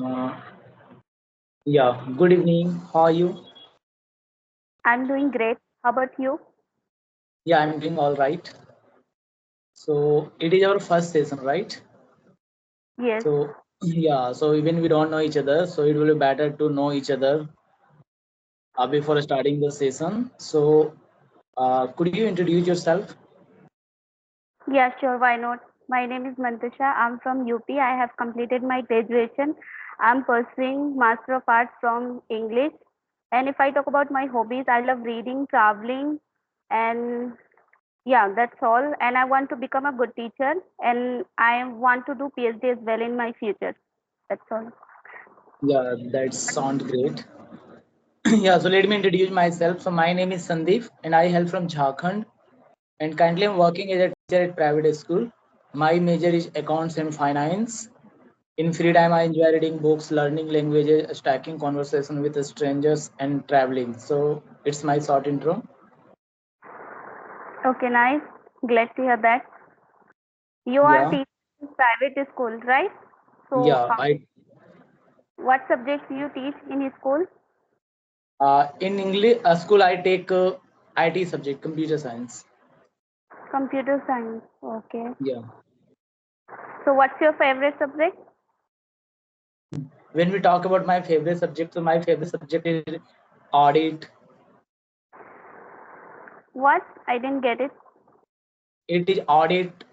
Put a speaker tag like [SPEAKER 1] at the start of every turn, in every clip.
[SPEAKER 1] Uh, yeah, good evening. How are you?
[SPEAKER 2] I'm doing great. How about you?
[SPEAKER 1] Yeah, I'm doing all right. So it is our first session, right?
[SPEAKER 2] Yes.
[SPEAKER 1] So yeah, so even we don't know each other, so it will be better to know each other before starting the session. So could you introduce yourself?
[SPEAKER 2] Yeah, sure. Why not? My name is Mantasha. I'm from UP. I have completed my graduation. I'm pursuing Master of Arts from English. And if I talk about my hobbies, I love reading, traveling, and yeah, that's all. And I want to become a good teacher, and I want to do PhD as well in my future. That's all.
[SPEAKER 1] Yeah, that sounds great. Yeah, so let me introduce myself. So my name is Sandeep, and I hail from Jharkhand. And currently, I'm working as a teacher at private school. My major is accounts and finance. In free time, I enjoy reading books, learning languages, stacking conversation with strangers, and traveling. So it's my short intro.
[SPEAKER 2] Okay, nice. Glad to hear that. You are
[SPEAKER 1] Yeah,
[SPEAKER 2] teaching in private school, right? So,
[SPEAKER 1] yeah. I
[SPEAKER 2] what subjects you teach in school?
[SPEAKER 1] in English school I take IT subject, computer science.
[SPEAKER 2] Computer science. Okay.
[SPEAKER 1] Yeah.
[SPEAKER 2] So what's your favorite subject?
[SPEAKER 1] When we talk about my favorite subject, so my favorite subject is audit.
[SPEAKER 2] What? I didn't get it.
[SPEAKER 1] It is audit.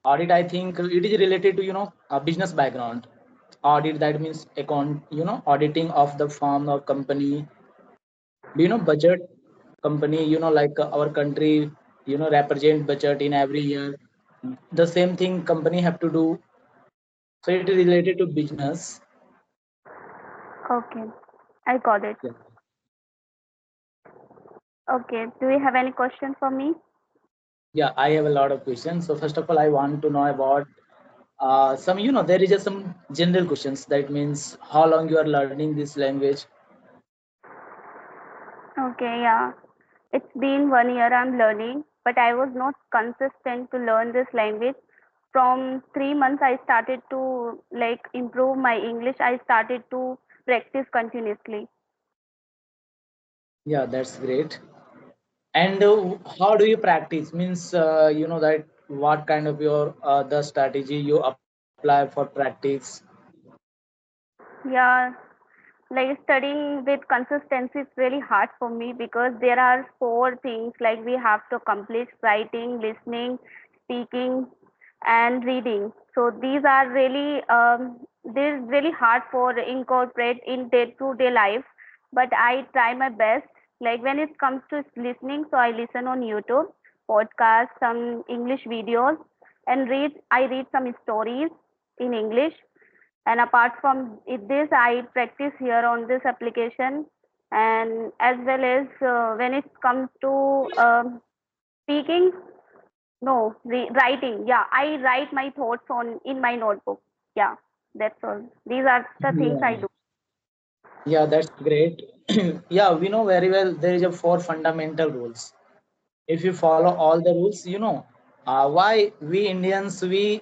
[SPEAKER 1] Audit. I think it is related to a business background. Audit, that means account, auditing of the firm or company. Do you know budget? Company, like our country, represent budget in every year. The same thing company have to do. So it is related to business.
[SPEAKER 2] Okay. I got it.
[SPEAKER 1] Yeah.
[SPEAKER 2] Okay. Do you have any question for me?
[SPEAKER 1] Yeah, I have a lot of questions. So first of all, I want to know about some, there is just some general questions. That means how long you are learning this language.
[SPEAKER 2] Okay, yeah. It's been 1 year I'm learning, but I was not consistent to learn this language. From 3 months I started to like improve my English. I started to practice continuously.
[SPEAKER 1] Yeah, that's great. And how do you practice? Means that what kind of your the strategy you apply for practice?
[SPEAKER 2] Yeah, like studying with consistency is really hard for me because there are four things like we have to complete: writing, listening, speaking, and reading. So these are really they're really hard for incorporate in day to day life, but I try my best. Like when it comes to listening, so I listen on YouTube podcasts, some English videos, and read some stories in English. And apart from this, I practice here on this application, and as well as when it comes to speaking, no, writing. Yeah, I write my thoughts on in my notebook. Yeah, that's all. These are the things I
[SPEAKER 1] Yeah.
[SPEAKER 2] do.
[SPEAKER 1] Yeah, that's great. Yeah, we know very well there is a four fundamental rules. If you follow all the rules, why we Indians, we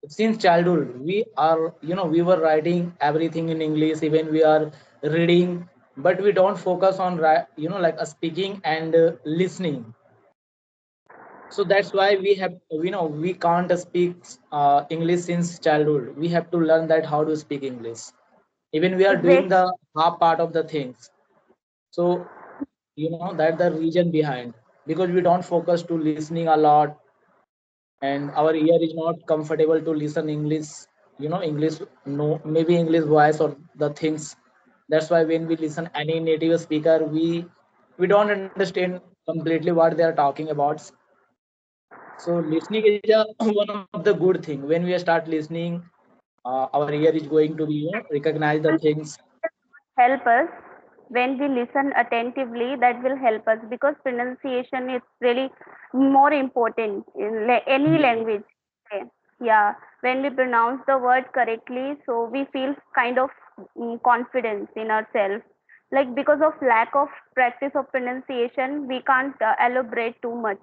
[SPEAKER 1] since childhood we are, we were writing everything in English, even we are reading, but we don't focus on like speaking and listening. So that's why we have, we can't speak English since childhood. We have to learn that how to speak English. Even we are doing
[SPEAKER 2] Exactly.
[SPEAKER 1] the half part of the things. So that the reason behind, because we don't focus to listening a lot, and our ear is not comfortable to listen English, English, no, maybe English voice or the things. That's why when we listen any native speaker, we don't understand completely what they are talking about. So listening is one of the good thing. When we start listening, our ear is going to be, recognize the things.
[SPEAKER 2] Help us when we listen attentively. That will help us because pronunciation is really more important in any
[SPEAKER 1] Yeah.
[SPEAKER 2] language. Okay. Yeah, when we pronounce the word correctly, so we feel kind of confidence in ourselves. Like because of lack of practice of pronunciation, we can't elaborate too much,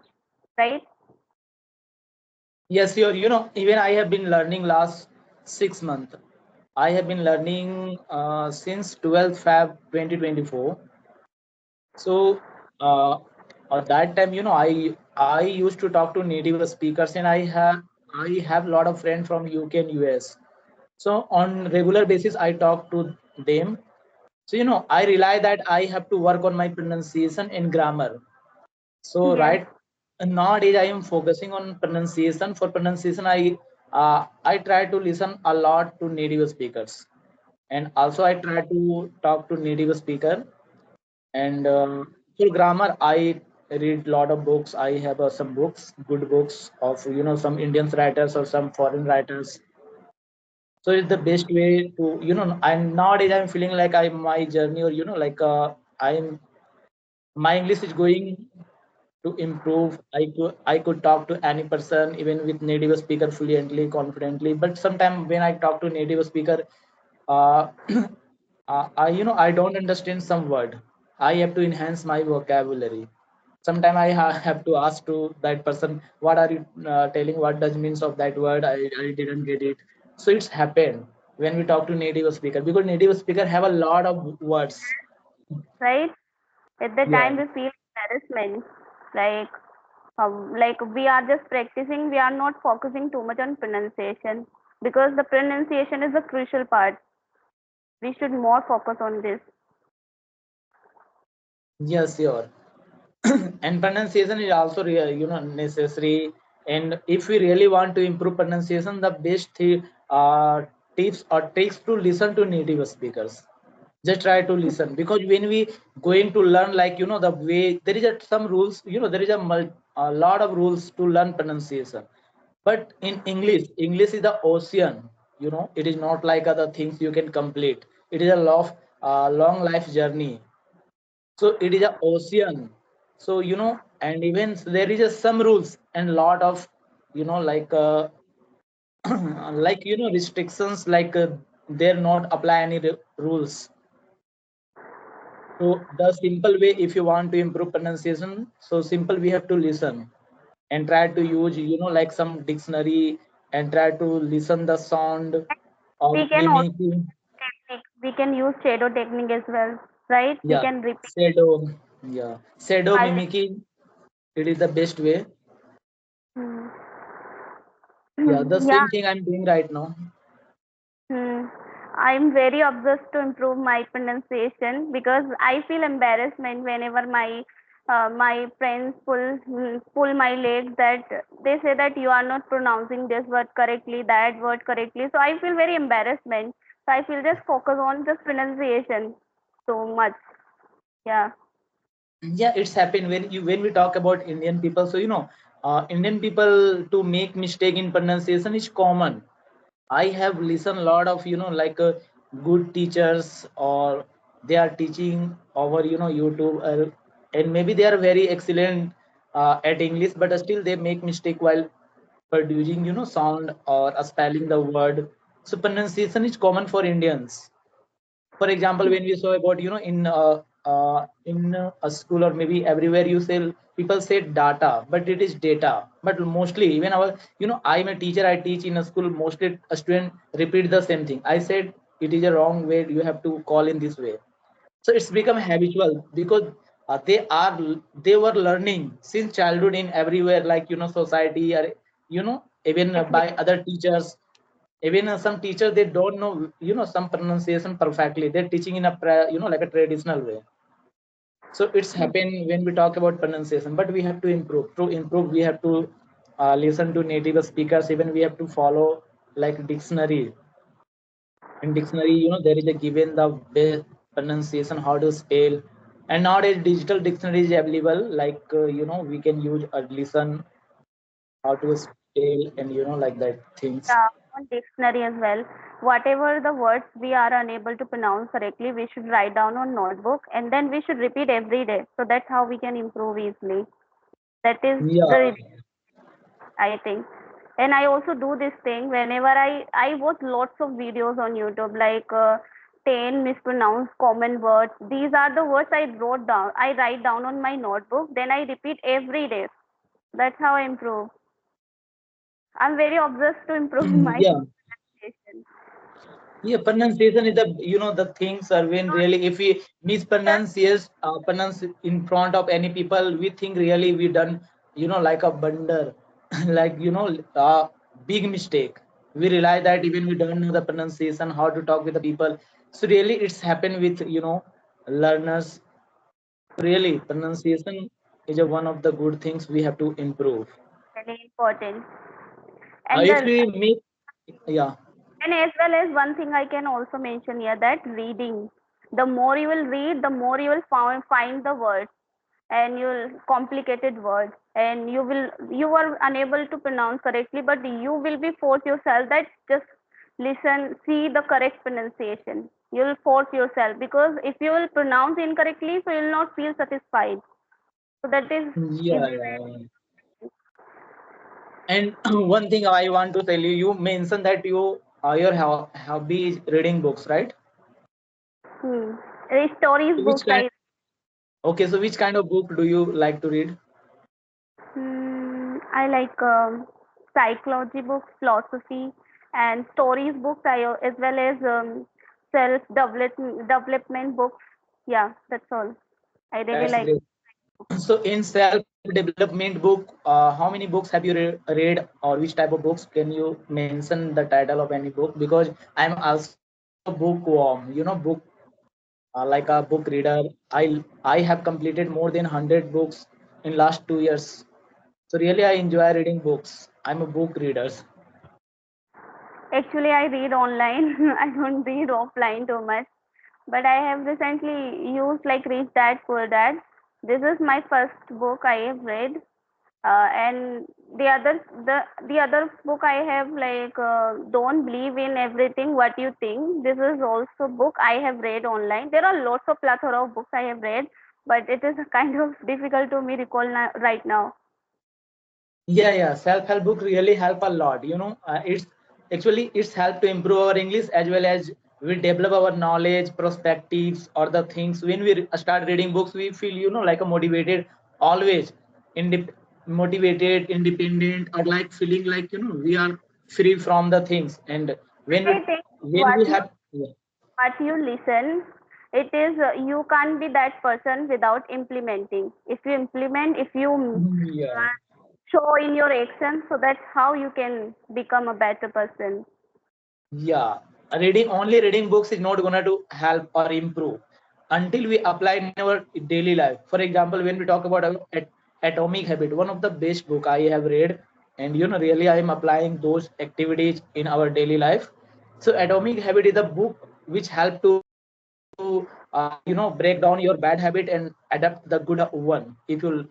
[SPEAKER 2] right?
[SPEAKER 1] Yes, even I have been learning last 6 months. I have been learning since 12th Feb 2024. So at that time, I used to talk to native speakers, and I have a lot of friends from UK and US. So on regular basis, I talk to them. So I realize that I have to work on my pronunciation and grammar. So
[SPEAKER 2] Yes.
[SPEAKER 1] right nowadays, I am focusing on pronunciation. For pronunciation, I try to listen a lot to native speakers, and also I try to talk to native speaker. And for grammar, I read a lot of books. I have some books, good books of some Indian writers or some foreign writers. So it's the best way to And nowadays I'm feeling like I my journey, or like I'm my English is going to improve. I could talk to any person, even with native speaker, fluently, confidently. But sometimes when I talk to native speaker, uh, I don't understand some word. I have to enhance my vocabulary. Sometimes have to ask to that person, what are you telling? What does means of that word? I didn't get it. So it's happened when we talk to native speaker, because native speaker have a lot of words.
[SPEAKER 2] Right. At the
[SPEAKER 1] Yeah.
[SPEAKER 2] time we feel embarrassment, like like we are just practicing, we are not focusing too much on pronunciation, because the pronunciation is the crucial part. We should more focus on this.
[SPEAKER 1] Yes, sure. And pronunciation is also necessary. And if we really want to improve pronunciation, the best uh, tips or tricks to listen to native speakers. Just try to listen, because when we going to learn, like the way there is some rules, there is a lot of rules to learn pronunciation. But in English is the ocean. It is not like other things you can complete. It is a long life journey. So it is a ocean. So and even there is some rules and lot of like like restrictions, like there not apply any rules. So the simple way, if you want to improve pronunciation, so simple, we have to listen and try to use like some dictionary, and try to listen the sound or
[SPEAKER 2] We can also
[SPEAKER 1] mimicking.
[SPEAKER 2] technique, we can use shadow technique as well, right? We
[SPEAKER 1] Yeah,
[SPEAKER 2] can repeat.
[SPEAKER 1] shadow. Yeah, shadow
[SPEAKER 2] I think.
[SPEAKER 1] mimicking. It is the best way.
[SPEAKER 2] Hmm.
[SPEAKER 1] Yeah, the
[SPEAKER 2] Yeah.
[SPEAKER 1] same thing I'm doing right now.
[SPEAKER 2] Hmm. I'm very obsessed to improve my pronunciation, because I feel embarrassment whenever my friends pull my leg, that they say that you are not pronouncing this word correctly, that word correctly. So I feel very embarrassment. So I feel just focus on just pronunciation so much. Yeah.
[SPEAKER 1] Yeah, it's happened when we talk about Indian people. So Indian people to make mistake in pronunciation is common. I have listened a lot of like good teachers, or they are teaching over YouTube, and maybe they are very excellent at English, but still they make mistake while producing sound or spelling the word. So pronunciation is common for Indians. For example, when we saw about in a school, or maybe everywhere, you say people say data, but it is data. But mostly, even our I'm a teacher, I teach in a school. Mostly a student repeat the same thing. I said it is a wrong way, you have to call in this way. So it's become habitual, because they were learning since childhood in everywhere, like society, or even
[SPEAKER 2] Exactly.
[SPEAKER 1] by other teachers. Even some teachers, they don't know some pronunciation perfectly. They're teaching in a like a traditional way. So it's happen when we talk about pronunciation, but we have to improve. To improve, we have to listen to native speakers. Even we have to follow like dictionary. In dictionary, there is a given the best pronunciation, how to spell. And nowadays digital dictionary is available, like we can use or listen how to spell, and like that things.
[SPEAKER 2] Yeah, on dictionary as well. Whatever the words we are unable to pronounce correctly, we should write down on notebook, and then we should repeat every day. So that's how we can improve easily. That is
[SPEAKER 1] Yeah.
[SPEAKER 2] the, I think. And I also do this thing whenever I watch lots of videos on YouTube, like 10 mispronounced common words. These are the words I wrote down. I write down on my notebook. Then I repeat every day. That's how I improve. I'm very obsessed to improve my
[SPEAKER 1] Yeah.
[SPEAKER 2] pronunciation.
[SPEAKER 1] Yeah, pronunciation is the the things are when really if we mispronounce yes pronounce in front of any people we think really we done like a blunder like big mistake. We realize that even we don't know the pronunciation how to talk with the people. So really it's happened with learners. Really pronunciation is one of the good things we have to improve.
[SPEAKER 2] Very important. And
[SPEAKER 1] If
[SPEAKER 2] the
[SPEAKER 1] we make yeah.
[SPEAKER 2] and as well as one thing I can also mention here, that reading. The more you will read, the more you will find the words, and you'll complicated words, and you are unable to pronounce correctly, but you will be force yourself that just listen, see the correct pronunciation. You'll force yourself, because if you will pronounce incorrectly, so you'll not feel satisfied. So that is
[SPEAKER 1] Yeah, yeah. And one thing I want to tell you, you mentioned that your hobby is reading books, right?
[SPEAKER 2] hmm. Stories
[SPEAKER 1] So which
[SPEAKER 2] books
[SPEAKER 1] kind? Okay, so which kind of book do you like to read?
[SPEAKER 2] I like psychology books, philosophy, and stories books. As well as self development books. Yeah, that's all. I really
[SPEAKER 1] That's
[SPEAKER 2] like.
[SPEAKER 1] great. So in self-development book, how many books have you read, or which type of books? Can you mention the title of any book? Because I'm also a bookworm, book like a book reader. I have completed more than 100 books in last 2 years. So really, I enjoy reading books. I'm a book reader.
[SPEAKER 2] Actually, I read online. I don't read offline too much. But I have recently used like Rich Dad Poor Dad. This is my first book I have read. And the other book I have, like Don't Believe in Everything What You Think. This is also book I have read online. There are lots of plethora of books I have read, but it is kind of difficult to me recall right now.
[SPEAKER 1] Yeah, yeah. Self-help book really help a lot. It's help to improve our English as well as we develop our knowledge, perspectives, or the things. When we start reading books, we feel like a motivated, always, indep- motivated, independent, or like feeling like we are free from the things. And when
[SPEAKER 2] I
[SPEAKER 1] we
[SPEAKER 2] think
[SPEAKER 1] when we have yeah.
[SPEAKER 2] what you listen, it is you can't be that person without implementing. If you implement, if you
[SPEAKER 1] Yeah.
[SPEAKER 2] show in your action, so that's how you can become a better person.
[SPEAKER 1] Yeah, reading books is not gonna to help or improve until we apply in our daily life. For example, when we talk about Atomic Habit, one of the best book I have read, and really I am applying those activities in our daily life. So Atomic Habit is a book which help to break down your bad habit and adapt the good one. If you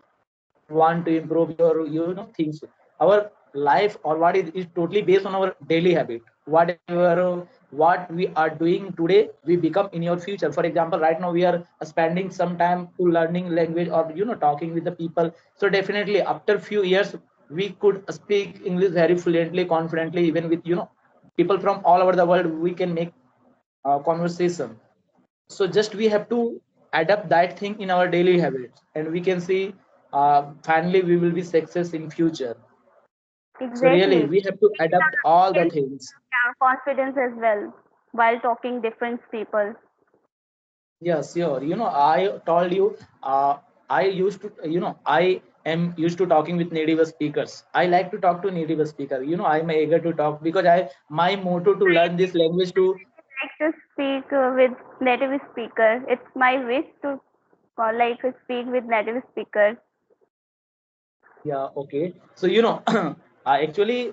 [SPEAKER 1] want to improve your things, our life or what is totally based on our daily habit. Whatever what we are doing today we become in your future. For example, right now we are spending some time to learning language or talking with the people. So definitely after few years we could speak English very fluently, confidently, even with people from all over the world. We can make conversation. So just we have to adapt that thing in our daily habits, and we can see finally we will be success in future. So really
[SPEAKER 2] Exactly.
[SPEAKER 1] we have to adapt all the
[SPEAKER 2] And
[SPEAKER 1] things.
[SPEAKER 2] yeah, confidence as well while talking different people.
[SPEAKER 1] Yes, sure. I told you, I used to, I am used to talking with native speakers. I like to talk to native speaker. I'm eager to talk because my motto to learn this language to.
[SPEAKER 2] Like to speak with native speaker. It's my wish to speak with native speakers.
[SPEAKER 1] Yeah, okay. So, I actually,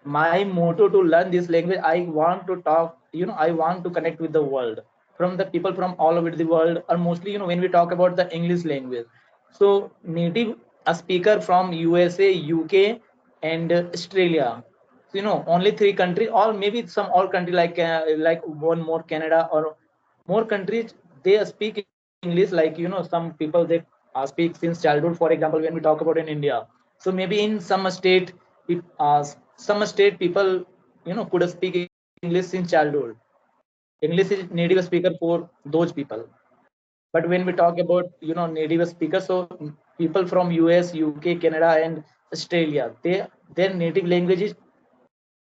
[SPEAKER 1] my motto to learn this language, I want to talk, I want to connect with the world from the people from all over the world, or mostly, when we talk about the English language. So, native a speaker from USA, UK, and Australia. So, only three countries, or maybe some all country like one more Canada or more countries they speak English. Like some people they speak since childhood. For example, when we talk about in India, so maybe in some state people could speak English since childhood. English is native speaker for those people. But when we talk about native speakers, so people from US, UK, Canada, and Australia, their native language is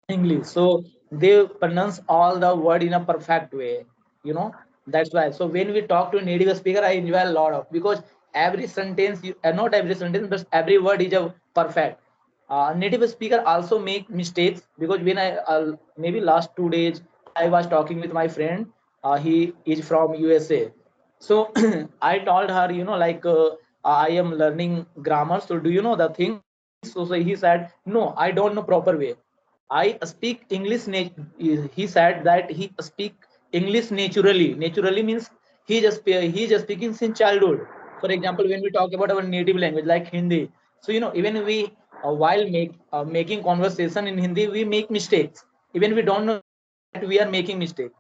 [SPEAKER 1] English. So they pronounce all the word in a perfect way, you know. That's why, so when we talk to native speaker, I enjoy a lot of, because every sentence not every sentence, but every word is a perfect. Native speaker also make mistakes, because when I maybe last 2 days I was talking with my friend, he is from USA. So I told her, like, I am learning grammar, so do you know the things? So he said, no, I don't know proper way. I speak English. He said that he speak English naturally. Naturally means he just speaking since childhood. For example, when we talk about our native language like Hindi, so even we while making conversation in Hindi, we make mistakes. Even we don't know that we are making mistake.